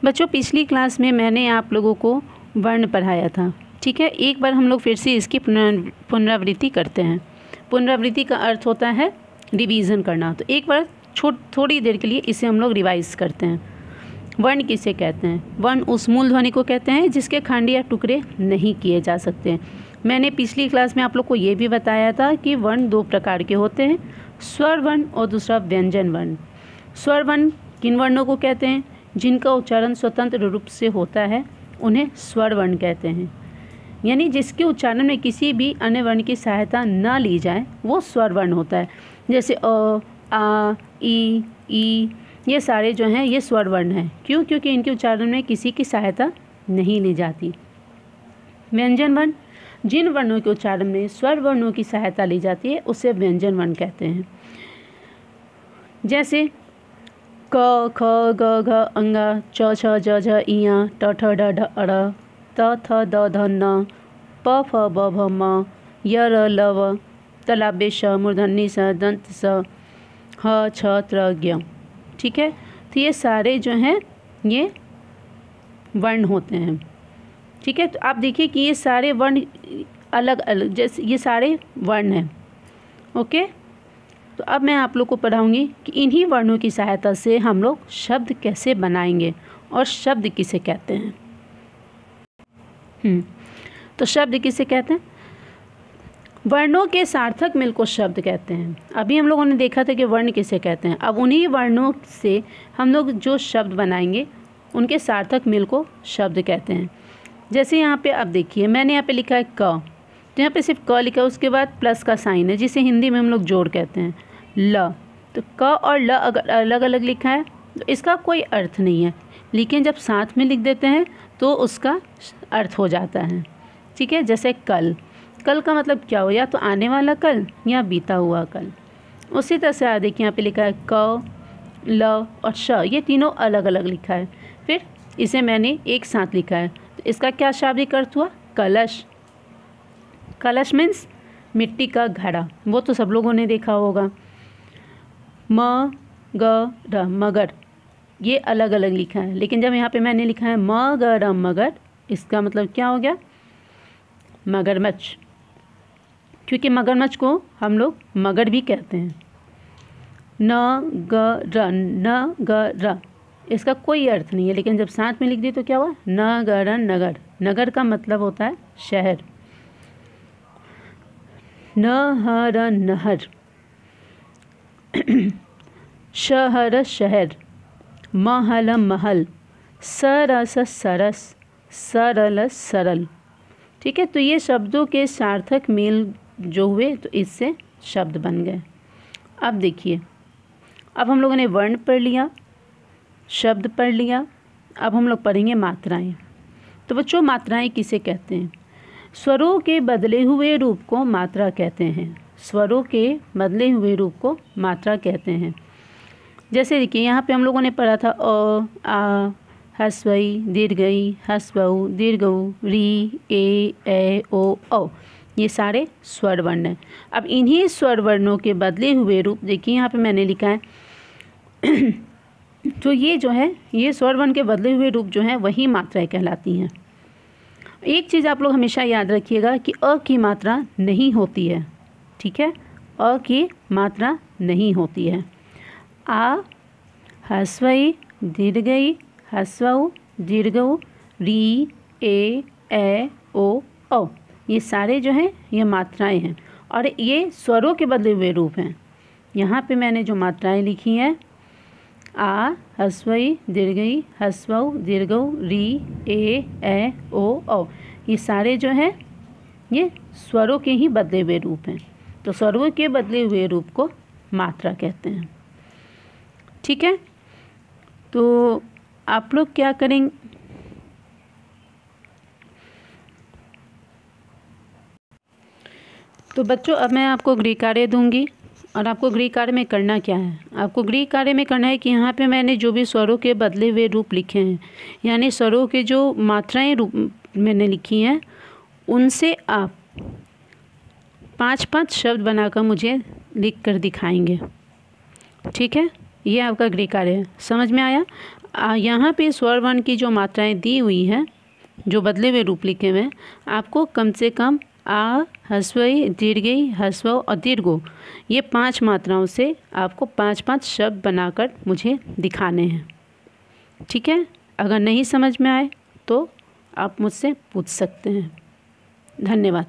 बच्चों पिछली क्लास में मैंने आप लोगों को वर्ण पढ़ाया था, ठीक है। एक बार हम लोग फिर से इसकी पुनरावृत्ति करते हैं। पुनरावृत्ति का अर्थ होता है रिवीजन करना। तो एक बार थोड़ी देर के लिए इसे हम लोग रिवाइज करते हैं। वर्ण किसे कहते हैं? वर्ण उस मूल ध्वनि को कहते हैं जिसके खंड या टुकड़े नहीं किए जा सकते। मैंने पिछली क्लास में आप लोग को ये भी बताया था कि वर्ण दो प्रकार के होते हैं, स्वर वर्ण और दूसरा व्यंजन वर्ण। स्वर वर्ण किन वर्णों को कहते हैं? जिनका उच्चारण स्वतंत्र रूप से होता है उन्हें स्वर वर्ण कहते हैं। यानी जिसके उच्चारण में किसी भी अन्य वर्ण की सहायता न ली जाए वो स्वर वर्ण होता है। जैसे अ, आ, ई, ये सारे जो हैं ये स्वर वर्ण हैं। क्यों? क्योंकि इनके उच्चारण में किसी की सहायता नहीं ली जाती। व्यंजन वर्ण जिन वर्णों के उच्चारण में स्वर वर्णों की सहायता ली जाती है उसे व्यंजन वर्ण कहते हैं। जैसे क, ख, ग, घ, अंगा, च, छ, ज, झ, इया, ट, ठ, ड, ढ, अड़, त, थ, द, ध, न, प, फ, ब, भ, म, य, र, ल, व, तलाभ्य श, मूर्धन्य स, दंत स, ह, छ, त्र, ज्ञ। ठीक है, तो ये सारे जो हैं ये वर्ण होते हैं। ठीक है, तो आप देखिए कि ये सारे वर्ण अलग अलग, जैसे ये सारे वर्ण हैं। ओके, तो अब मैं आप लोग को पढ़ाऊंगी कि इन्हीं वर्णों की सहायता से हम लोग शब्द कैसे बनाएंगे और शब्द किसे कहते हैं। तो शब्द किसे कहते हैं? वर्णों के सार्थक मेल को शब्द कहते हैं। अभी हम लोगों ने देखा था कि वर्ण किसे कहते हैं। अब उन्हीं वर्णों से हम लोग जो शब्द बनाएंगे उनके सार्थक मेल को शब्द कहते हैं। जैसे यहाँ पे आप देखिए, मैंने यहाँ पे लिखा है क, तो यहाँ पे सिर्फ क लिखा है, उसके बाद प्लस का साइन है जिसे हिंदी में हम लोग जोड़ कहते हैं। ल, तो क और ल अगर अलग अलग लिखा है तो इसका कोई अर्थ नहीं है, लेकिन जब साथ में लिख देते हैं तो उसका अर्थ हो जाता है। ठीक है, जैसे कल, कल का मतलब क्या हो? या तो आने वाला कल या बीता हुआ कल। उसी तरह से देखिए यहाँ पे लिखा है क, ल और श, ये तीनों अलग अलग लिखा है, फिर इसे मैंने एक साथ लिखा है, तो इसका क्या शाब्दिक अर्थ हुआ? कलश। कलश मीन्स मिट्टी का घड़ा, वो तो सब लोगों ने देखा होगा। म, ग, र, मगर, ये अलग अलग लिखा है, लेकिन जब यहाँ पे मैंने लिखा है म, ग, र, मगर, इसका मतलब क्या हो गया? मगरमच्छ, क्योंकि मगरमच्छ को हम लोग मगर भी कहते हैं। न, ग, र, न, ग, र, इसका कोई अर्थ नहीं है, लेकिन जब साथ में लिख दी तो क्या हुआ? न, ग, र, नगर। नगर का मतलब होता है शहर। न, ह, र, नहर, शहर, शहर, महल, महल, सरस, सरस, सरल, सरल। ठीक है, तो ये शब्दों के सार्थक मेल जो हुए तो इससे शब्द बन गए। अब देखिए, अब हम लोगों ने वर्ण पढ़ लिया, शब्द पढ़ लिया, अब हम लोग पढ़ेंगे मात्राएं। तो बच्चों, मात्राएं किसे कहते हैं? स्वरों के बदले हुए रूप को मात्रा कहते हैं। स्वरों के बदले हुए रूप को मात्रा कहते हैं। जैसे देखिए, यहाँ पे हम लोगों ने पढ़ा था अ, आ, हस्वई, दीर्घई, हस्वऊ, दीर्घऊ, री, ए, ओ, औ, ये सारे स्वर वर्ण हैं। अब इन्हीं स्वर वर्णों के बदले हुए रूप देखिए, यहाँ पे मैंने लिखा है तो ये जो है, ये स्वर वर्ण के बदले हुए रूप जो हैं वही मात्राएं कहलाती हैं। एक चीज़ आप लोग हमेशा याद रखिएगा कि अ की मात्रा नहीं होती है। ठीक है, अ की मात्रा नहीं होती है। आ, हस्वई, दीर्घई, हस्वऊ, दीर्घऊ, री, ए, ओ, औ, ये सारे जो हैं ये मात्राएं हैं और ये स्वरों के बदले हुए रूप हैं। यहाँ पे मैंने जो मात्राएं लिखी हैं, आ, हस्वई, दीर्घई, हस्वऊ, दीर्घऊ, री, ए, ओ, औ, ये सारे जो हैं ये स्वरों के ही बदले हुए रूप हैं। तो स्वरों के बदले हुए रूप को मात्रा कहते हैं। ठीक है, तो आप लोग क्या करेंगे? तो बच्चों, अब मैं आपको गृह कार्य दूंगी और आपको गृह कार्य में करना क्या है? आपको गृह कार्य में करना है कि यहाँ पे मैंने जो भी स्वरों के बदले हुए रूप लिखे हैं, यानी स्वरों के जो मात्राएं रूप मैंने लिखी हैं, उनसे आप 5-5 शब्द बनाकर मुझे लिख कर दिखाएंगे। ठीक है, ये आपका गृह कार्य है। समझ में आया? यहाँ पे स्वर वर्ण की जो मात्राएं दी हुई हैं, जो बदले हुए रूप लिखे हुए हैं, आपको कम से कम आ, ह्रस्व ई, दीर्घ ई, ह्रस्व और दीर्घ, ये 5 मात्राओं से आपको 5-5 शब्द बनाकर मुझे दिखाने हैं। ठीक है, अगर नहीं समझ में आए तो आप मुझसे पूछ सकते हैं। धन्यवाद।